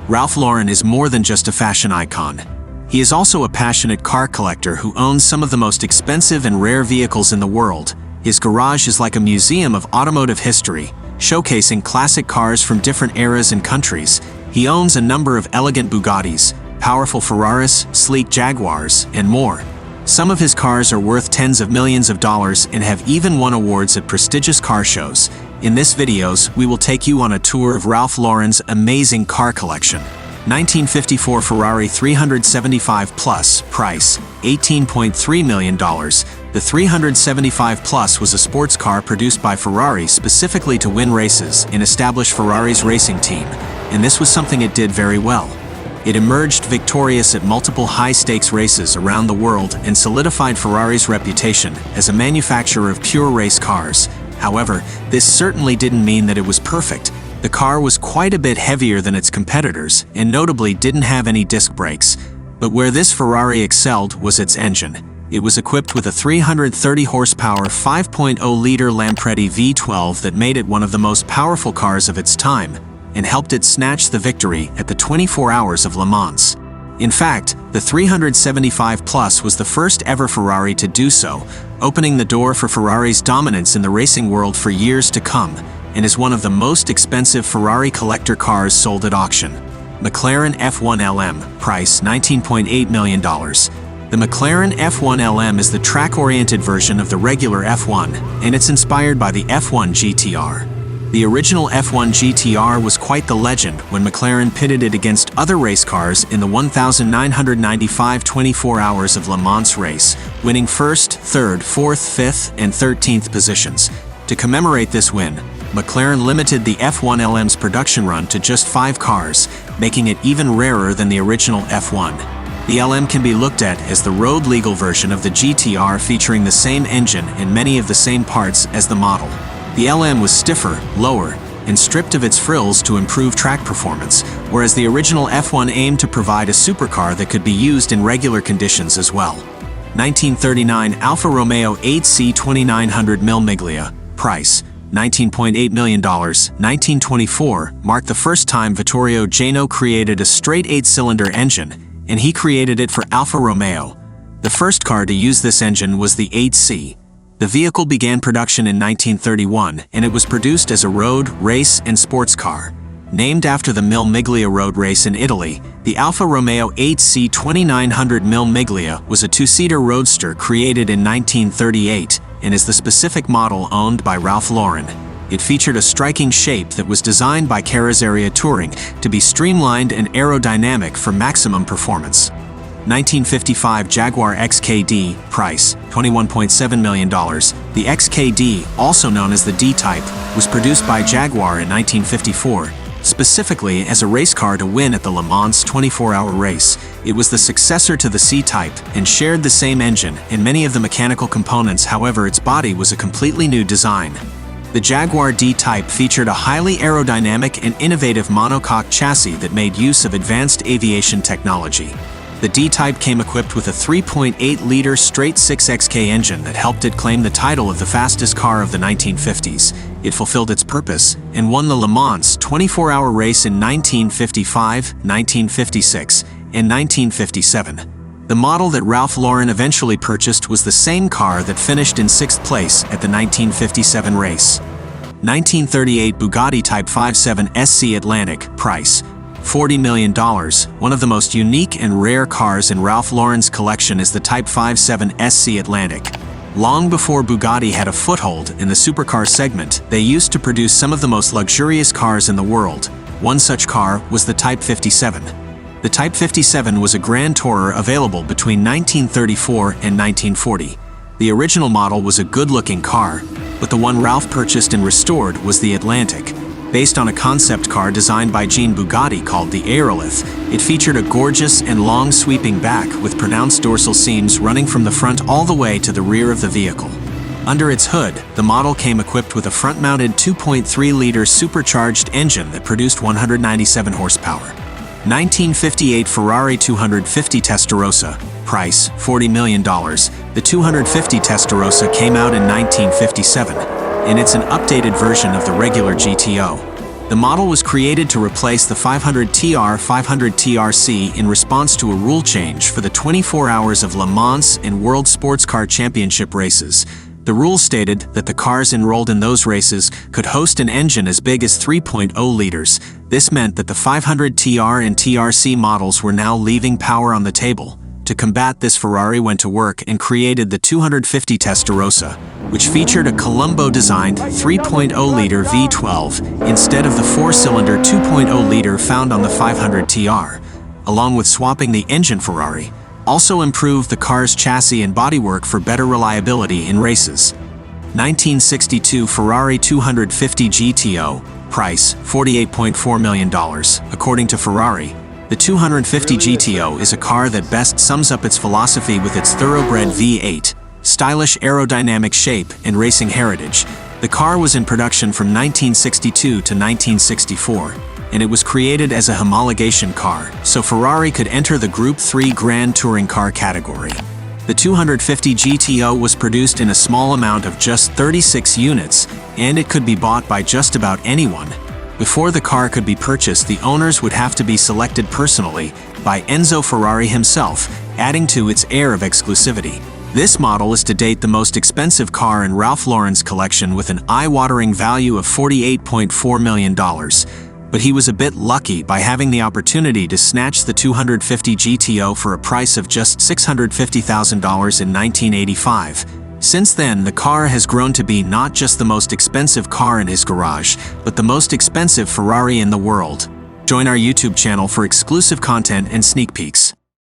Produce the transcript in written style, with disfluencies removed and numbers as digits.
Ralph Lauren is more than just a fashion icon. He is also a passionate car collector who owns some of the most expensive and rare vehicles in the world. His garage is like a museum of automotive history, showcasing classic cars from different eras and countries. He owns a number of elegant Bugattis, powerful Ferraris, sleek Jaguars, and more. Some of his cars are worth tens of millions of dollars and have even won awards at prestigious car shows. In this videos, we will take you on a tour of Ralph Lauren's amazing car collection. 1954 Ferrari 375 Plus, price $18.3 million. The 375 Plus was a sports car produced by Ferrari specifically to win races and establish Ferrari's racing team, and this was something it did very well. It emerged victorious at multiple high-stakes races around the world and solidified Ferrari's reputation as a manufacturer of pure race cars. However, this certainly didn't mean that it was perfect. The car was quite a bit heavier than its competitors and notably didn't have any disc brakes. But where this Ferrari excelled was its engine. It was equipped with a 330 horsepower 5.0-liter Lampredi V12 that made it one of the most powerful cars of its time and helped it snatch the victory at the 24 Hours of Le Mans. In fact, the 375 Plus was the first ever Ferrari to do so, opening the door for Ferrari's dominance in the racing world for years to come, and is one of the most expensive Ferrari collector cars sold at auction. McLaren F1 LM, price $19.8 million. The McLaren F1 LM is the track-oriented version of the regular F1, and it's inspired by the F1 GTR. The original F1 GTR was quite the legend when McLaren pitted it against other race cars in the 1,995 24 Hours of Le Mans race, winning 1st, 3rd, 4th, 5th, and 13th positions. To commemorate this win, McLaren limited the F1 LM's production run to just 5 cars, making it even rarer than the original F1. The LM can be looked at as the road-legal version of the GTR, featuring the same engine and many of the same parts as the model. The LM was stiffer, lower, and stripped of its frills to improve track performance, whereas the original F1 aimed to provide a supercar that could be used in regular conditions as well. 1939 Alfa Romeo 8C 2900 Mille, price $19.8 million. 1924 marked the first time Vittorio Jano created a straight 8-cylinder engine, and he created it for Alfa Romeo. The first car to use this engine was the 8C. The vehicle began production in 1931, and it was produced as a road, race, and sports car. Named after the Miglia road race in Italy, the Alfa Romeo 8C 2900 Mille was a 2-seater roadster created in 1938 and is the specific model owned by Ralph Lauren. It featured a striking shape that was designed by Carrozzeria Touring to be streamlined and aerodynamic for maximum performance. 1955 Jaguar XKD, price $21.7 million. The XKD, also known as the D-Type, was produced by Jaguar in 1954, specifically as a race car to win at the Le Mans 24-hour race. It was the successor to the C-Type and shared the same engine and many of the mechanical components. However, its body was a completely new design. The Jaguar D-Type featured a highly aerodynamic and innovative monocoque chassis that made use of advanced aviation technology. The D-Type came equipped with a 3.8-liter straight-six XK engine that helped it claim the title of the fastest car of the 1950s. It fulfilled its purpose and won the Le Mans 24-hour race in 1955, 1956, and 1957. The model that Ralph Lauren eventually purchased was the same car that finished in 6th place at the 1957 race. 1938 Bugatti Type 57 SC Atlantic, price $40 million. One of the most unique and rare cars in Ralph Lauren's collection is the Type 57 SC Atlantic. Long before Bugatti had a foothold in the supercar segment, they used to produce some of the most luxurious cars in the world. One such car was the Type 57. The Type 57 was a Grand Tourer available between 1934 and 1940. The original model was a good-looking car, but the one Ralph purchased and restored was the Atlantic. Based on a concept car designed by Jean Bugatti called the Aerolith, it featured a gorgeous and long sweeping back with pronounced dorsal seams running from the front all the way to the rear of the vehicle. Under its hood, the model came equipped with a front-mounted 2.3-liter supercharged engine that produced 197 horsepower. 1958 Ferrari 250 Testarossa, price $40 million. The 250 Testarossa came out in 1957. and it's an updated version of the regular GTO. The model was created to replace the 500TR 500TRC in response to a rule change for the 24 Hours of Le Mans and World Sports Car Championship races. The rule stated that the cars enrolled in those races could host an engine as big as 3.0 liters. This meant that the 500TR and TRC models were now leaving power on the table. To combat this, Ferrari went to work and created the 250 Testarossa, which featured a Colombo-designed 3.0-liter V12 instead of the 4-cylinder 2.0-liter found on the 500TR. Along with swapping the engine, Ferrari also improved the car's chassis and bodywork for better reliability in races. 1962 Ferrari 250 GTO, price $48.4 million. According to Ferrari, the 250 GTO is a car that best sums up its philosophy with its thoroughbred V8, stylish aerodynamic shape, and racing heritage. The car was in production from 1962 to 1964, and it was created as a homologation car, so Ferrari could enter the Group 3 Grand Touring Car category. The 250 GTO was produced in a small amount of just 36 units, and it could be bought by just about anyone. Before the car could be purchased, the owners would have to be selected personally by Enzo Ferrari himself, adding to its air of exclusivity. This model is to date the most expensive car in Ralph Lauren's collection with an eye-watering value of $48.4 million. But he was a bit lucky by having the opportunity to snatch the 250 GTO for a price of just $650,000 in 1985. Since then, the car has grown to be not just the most expensive car in his garage, but the most expensive Ferrari in the world. Join our YouTube channel for exclusive content and sneak peeks.